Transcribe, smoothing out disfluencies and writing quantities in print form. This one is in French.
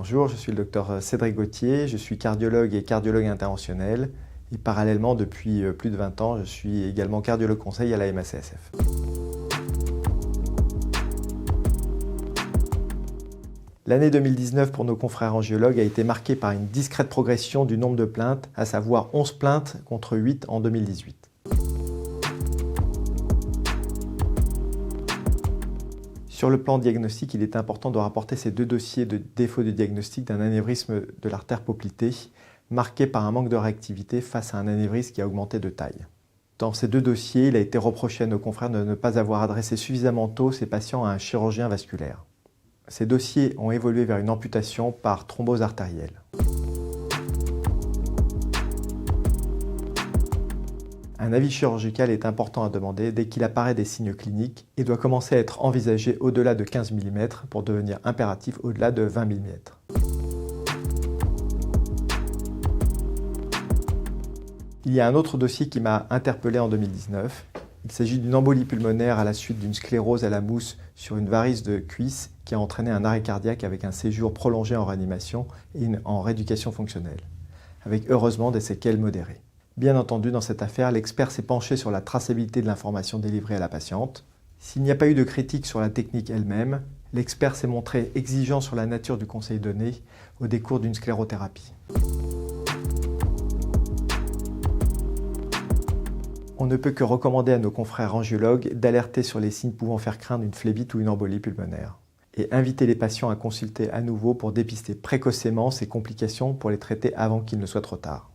Bonjour, je suis le docteur Cédric Gauthier, je suis cardiologue et cardiologue interventionnel et parallèlement depuis plus de 20 ans, je suis également cardiologue conseil à la MACSF. L'année 2019 pour nos confrères angiologues a été marquée par une discrète progression du nombre de plaintes, à savoir 11 plaintes contre 8 en 2018. Sur le plan diagnostic, il est important de rapporter ces deux dossiers de défaut de diagnostic d'un anévrisme de l'artère poplitée, marqué par un manque de réactivité face à un anévrisme qui a augmenté de taille. Dans ces deux dossiers, il a été reproché à nos confrères de ne pas avoir adressé suffisamment tôt ces patients à un chirurgien vasculaire. Ces dossiers ont évolué vers une amputation par thrombose artérielle. Un avis chirurgical est important à demander dès qu'il apparaît des signes cliniques et doit commencer à être envisagé au-delà de 15 mm pour devenir impératif au-delà de 20 mm. Il y a un autre dossier qui m'a interpellé en 2019. Il s'agit d'une embolie pulmonaire à la suite d'une sclérose à la mousse sur une varice de cuisse qui a entraîné un arrêt cardiaque avec un séjour prolongé en réanimation et en rééducation fonctionnelle, avec heureusement des séquelles modérées. Bien entendu, dans cette affaire, l'expert s'est penché sur la traçabilité de l'information délivrée à la patiente. S'il n'y a pas eu de critique sur la technique elle-même, l'expert s'est montré exigeant sur la nature du conseil donné au décours d'une sclérothérapie. On ne peut que recommander à nos confrères angiologues d'alerter sur les signes pouvant faire craindre une phlébite ou une embolie pulmonaire et inviter les patients à consulter à nouveau pour dépister précocement ces complications pour les traiter avant qu'il ne soit trop tard.